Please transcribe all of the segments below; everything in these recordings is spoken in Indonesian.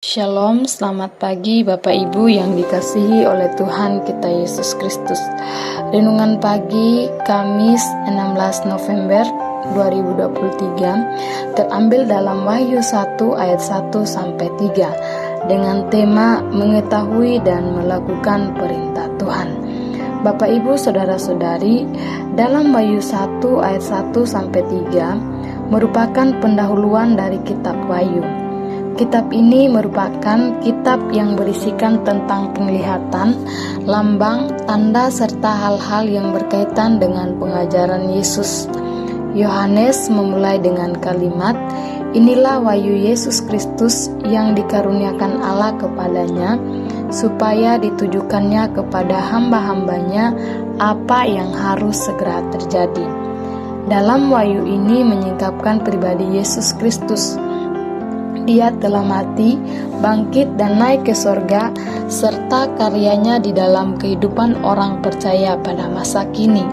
Shalom, selamat pagi Bapak Ibu yang dikasihi oleh Tuhan kita Yesus Kristus. Renungan pagi Kamis 16 November 2023 terambil dalam Wahyu 1 ayat 1-3 dengan tema mengetahui dan melakukan perintah Tuhan. Bapak Ibu saudara-saudari, dalam Wahyu 1 ayat 1-3 merupakan pendahuluan dari kitab Wahyu. Kitab ini merupakan kitab yang berisikan tentang penglihatan, lambang, tanda, serta hal-hal yang berkaitan dengan pengajaran Yesus. Yohanes memulai dengan kalimat, "Inilah wahyu Yesus Kristus yang dikaruniakan Allah kepadanya, supaya ditujukannya kepada hamba-hambanya apa yang harus segera terjadi." Dalam wahyu ini menyingkapkan pribadi Yesus Kristus. Dia telah mati, bangkit dan naik ke sorga, serta karyanya di dalam kehidupan orang percaya pada masa kini.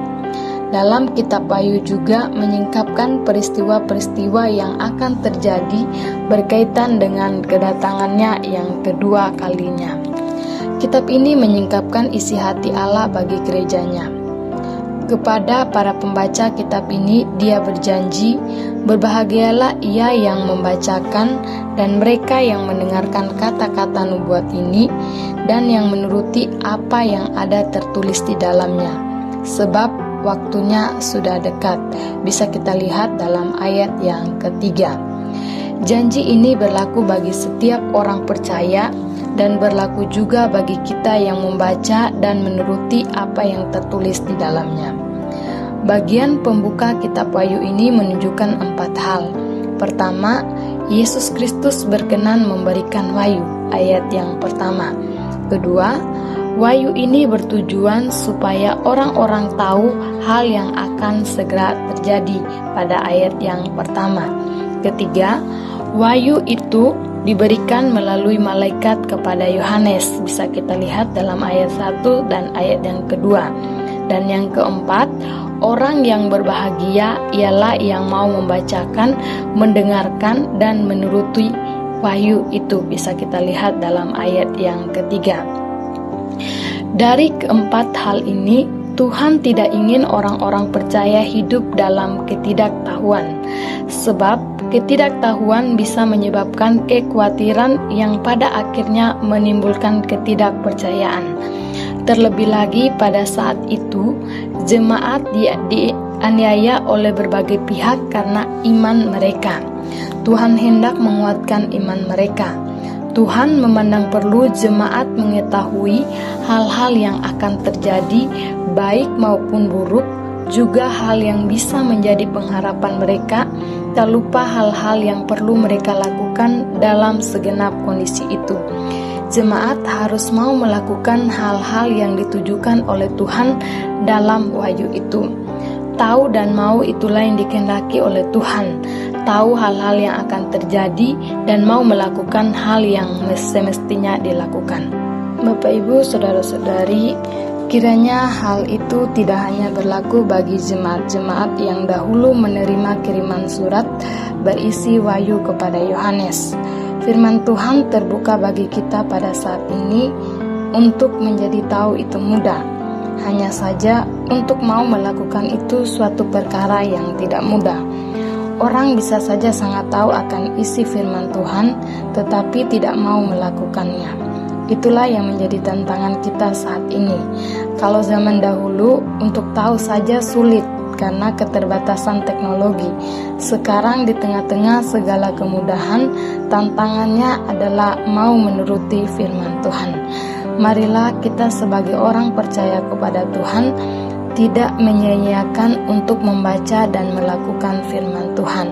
Dalam kitab Wahyu juga menyingkapkan peristiwa-peristiwa yang akan terjadi berkaitan dengan kedatangannya yang kedua kalinya. Kitab ini menyingkapkan isi hati Allah bagi gerejanya. Kepada para pembaca kitab ini, Dia berjanji, "Berbahagialah ia yang membacakan dan mereka yang mendengarkan kata-kata nubuat ini dan yang menuruti apa yang ada tertulis di dalamnya, sebab waktunya sudah dekat." Bisa kita lihat dalam ayat yang ketiga. Janji ini berlaku bagi setiap orang percaya dan berlaku juga bagi kita yang membaca dan menuruti apa yang tertulis di dalamnya. Bagian pembuka kitab Wahyu ini menunjukkan 4 hal. Pertama, Yesus Kristus berkenan memberikan wahyu, ayat yang pertama. Kedua, wahyu ini bertujuan supaya orang-orang tahu hal yang akan segera terjadi, pada ayat yang pertama. Ketiga, wahyu itu diberikan melalui malaikat kepada Yohanes, bisa kita lihat dalam ayat 1 dan ayat yang kedua. Dan yang keempat, orang yang berbahagia ialah yang mau membacakan, mendengarkan, dan menuruti wahyu itu, bisa kita lihat dalam ayat yang ketiga. Dari keempat hal ini, Tuhan tidak ingin orang-orang percaya hidup dalam ketidaktahuan, sebab ketidaktahuan bisa menyebabkan kekhawatiran yang pada akhirnya menimbulkan ketidakpercayaan. Terlebih lagi pada saat itu, jemaat dianiaya oleh berbagai pihak karena iman mereka. Tuhan hendak menguatkan iman mereka. Tuhan memandang perlu jemaat mengetahui hal-hal yang akan terjadi, baik maupun buruk, juga hal yang bisa menjadi pengharapan mereka, tak lupa hal-hal yang perlu mereka lakukan dalam segenap kondisi itu. Jemaat harus mau melakukan hal-hal yang ditujukan oleh Tuhan dalam wahyu itu. Tahu dan mau itulah yang dikehendaki oleh Tuhan. Tahu hal-hal yang akan terjadi dan mau melakukan hal yang semestinya dilakukan. Bapak Ibu saudara-saudari, kiranya hal itu tidak hanya berlaku bagi jemaat-jemaat yang dahulu menerima kiriman surat berisi wahyu kepada Yohanes. Firman Tuhan terbuka bagi kita pada saat ini. Untuk menjadi tahu itu mudah. Hanya saja untuk mau melakukan itu suatu perkara yang tidak mudah. Orang bisa saja sangat tahu akan isi firman Tuhan, tetapi tidak mau melakukannya. Itulah yang menjadi tantangan kita saat ini. Kalau zaman dahulu, untuk tahu saja sulit karena keterbatasan teknologi. Sekarang di tengah-tengah segala kemudahan, tantangannya adalah mau menuruti firman Tuhan. Marilah kita sebagai orang percaya kepada Tuhan tidak menyia-nyiakan untuk membaca dan melakukan firman Tuhan.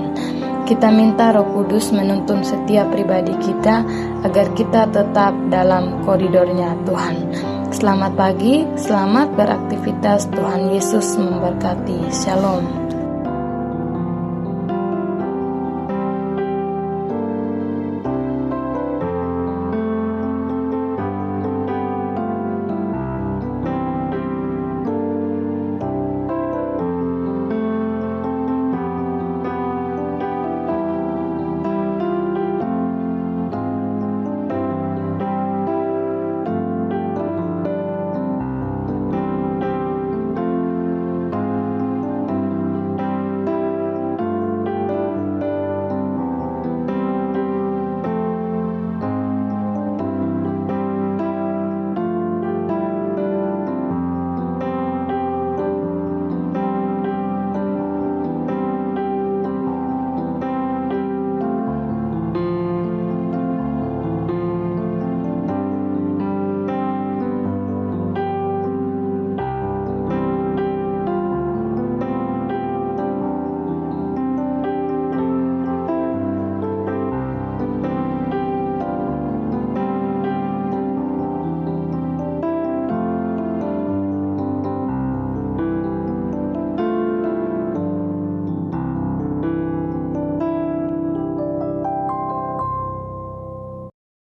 Kita minta Roh Kudus menuntun setiap pribadi kita agar kita tetap dalam koridornya Tuhan. Selamat pagi, selamat beraktivitas. Tuhan Yesus memberkati. Shalom.